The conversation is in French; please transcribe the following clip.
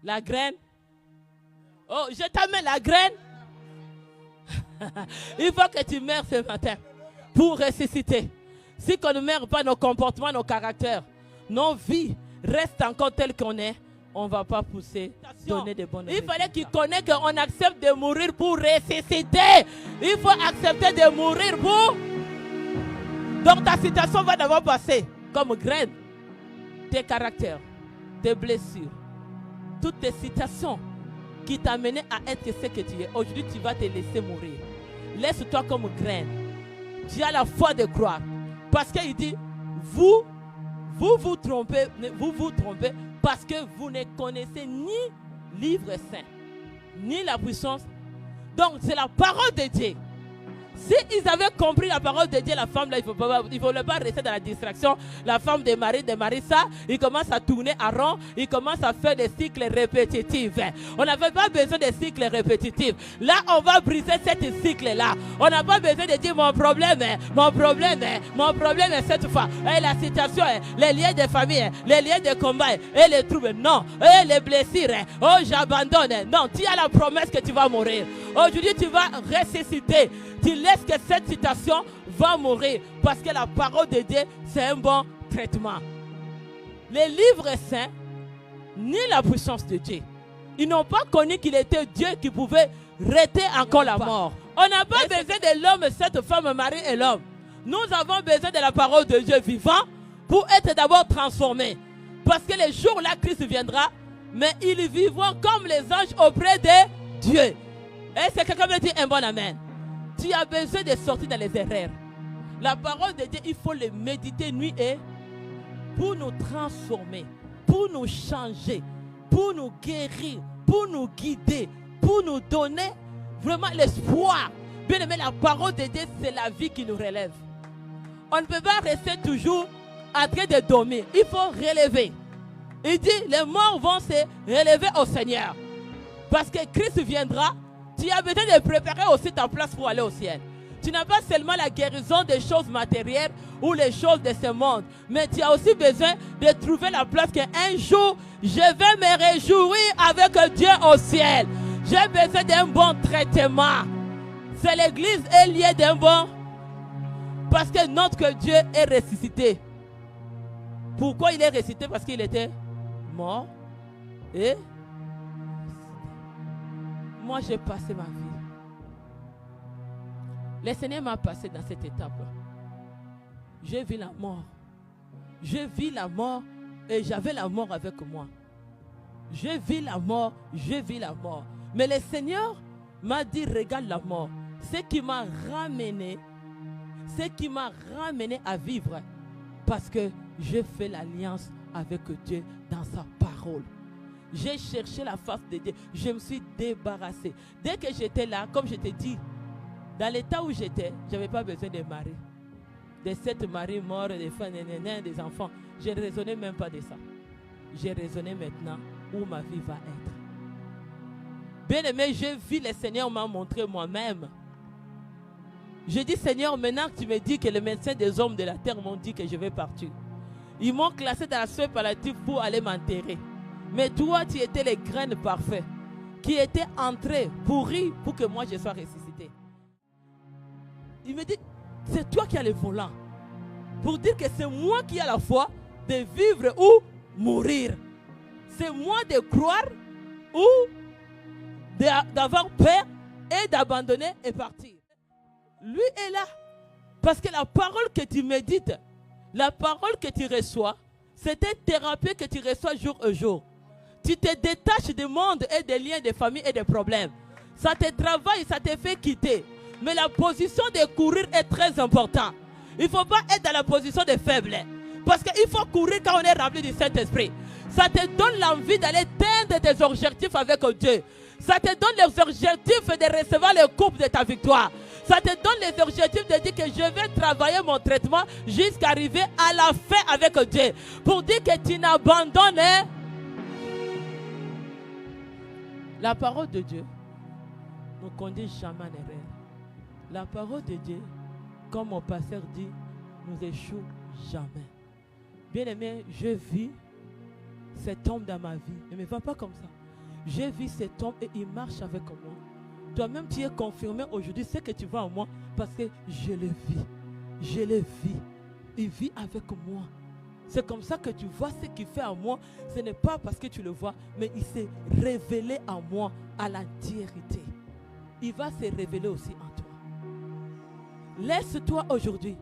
La graine. Oh, je t'amène la graine. Il faut que tu meurs ce matin pour ressusciter. Si on ne meurt pas, nos comportements, nos caractères, nos vies restent encore telles qu'on est, on ne va pas pousser, donner des bonnes résultats. Il fallait qu'il connaisse qu'on accepte de mourir pour ressusciter. Il faut accepter de mourir pour... Donc ta situation va d'abord passer comme graine. Tes caractères, tes blessures, toutes tes situations qui t'ont mené à être ce que tu es. Aujourd'hui, tu vas te laisser mourir. Laisse-toi comme graine. Tu as la foi de croire. Parce qu'il dit, vous trompez parce que vous ne connaissez ni livre saint, ni la puissance. Donc, c'est la parole de Dieu. Si ils avaient compris la parole de Dieu, la femme là, il ne faut pas rester dans la distraction. La femme de Marie ça, il commence à tourner à rond, il commence à faire des cycles répétitifs. On n'avait pas besoin de cycles répétitifs. Là, on va briser cette cycle-là. On n'a pas besoin de dire mon problème est cette fois. Et la situation, les liens de famille, les liens de combat, et les troubles. Non, et les blessures. Oh, j'abandonne. Non, tu as la promesse que tu vas mourir. Aujourd'hui, tu vas ressusciter. Tu laisses que cette situation va mourir parce que la parole de Dieu, c'est un bon traitement. Les livres saints, ni la puissance de Dieu, ils n'ont pas connu qu'il était Dieu qui pouvait arrêter encore la mort. On n'a pas besoin de l'homme, cette femme, Marie et l'homme. Nous avons besoin de la parole de Dieu vivant pour être d'abord transformés. Parce que les jours là, Christ viendra, mais ils vivront comme les anges auprès de Dieu. Et c'est quelqu'un qui me dit un bon amen. Tu as besoin de sortir dans les erreurs. La parole de Dieu, il faut le méditer nuit et pour nous transformer, pour nous changer, pour nous guérir, pour nous guider, pour nous donner vraiment l'espoir. Bien aimé, la parole de Dieu, c'est la vie qui nous relève. On ne peut pas rester toujours en train de dormir. Il faut relever. Il dit, les morts vont se relever au Seigneur. Parce que Christ viendra. Tu as besoin de préparer aussi ta place pour aller au ciel. Tu n'as pas seulement la guérison des choses matérielles ou les choses de ce monde, mais tu as aussi besoin de trouver la place qu'un jour, je vais me réjouir avec Dieu au ciel. J'ai besoin d'un bon traitement. C'est l'église est liée d'un bon... Parce que notre Dieu est ressuscité. Pourquoi il est ressuscité? Parce qu'il était mort et... Moi, j'ai passé ma vie. Le Seigneur m'a passé dans cette étape. J'ai vu la mort. J'ai vu la mort et j'avais la mort avec moi. J'ai vu la mort, j'ai vu la mort. Mais le Seigneur m'a dit, regarde la mort. Ce qui m'a ramené à vivre. Parce que j'ai fait l'alliance avec Dieu dans sa parole. J'ai cherché la face de Dieu. Je me suis débarrassé. Dès que j'étais là, comme je t'ai dit, dans l'état où j'étais, je n'avais pas besoin de mari. De cette mari mort, des femmes, des enfants. Je ne raisonnais même pas de ça. J'ai raisonné maintenant où ma vie va être. Bien aimé, j'ai vu le Seigneur m'a montré moi-même. Je dis, Seigneur, maintenant que tu me dis que les médecins des hommes de la terre m'ont dit que je vais partir. Ils m'ont classé dans la sphère palliative pour aller m'enterrer. Mais toi, tu étais les graines parfaites qui étaient entrées, pourries, pour que moi je sois ressuscité. Il me dit, c'est toi qui as le volant. Pour dire que c'est moi qui ai la foi de vivre ou mourir. C'est moi de croire ou d'avoir peur et d'abandonner et partir. Lui est là. Parce que la parole que tu médites, la parole que tu reçois, c'est une thérapie que tu reçois jour au jour. Tu te détaches du monde et des liens de famille et des problèmes. Ça te travaille, ça te fait quitter. Mais la position de courir est très importante. Il ne faut pas être dans la position de faible. Parce qu'il faut courir quand on est rempli du Saint-Esprit. Ça te donne l'envie d'aller atteindre tes objectifs avec Dieu. Ça te donne les objectifs de recevoir le couple de ta victoire. Ça te donne les objectifs de dire que je vais travailler mon traitement jusqu'à arriver à la fin avec Dieu. Pour dire que tu n'abandonnes. La parole de Dieu ne conduit jamais en erreur. La parole de Dieu, comme mon pasteur dit, nous échoue jamais. Bien aimé, je vis cet homme dans ma vie. Ne me va pas comme ça. j'ai vu cet homme et il marche avec moi. Toi-même, tu es confirmé aujourd'hui ce que tu vois en moi parce que je le vis. Je le vis. Il vit avec moi. C'est comme ça que tu vois ce qu'il fait en moi. Ce n'est pas parce que tu le vois, mais il s'est révélé en moi à l'entièreté. Il va se révéler aussi en toi. Laisse-toi aujourd'hui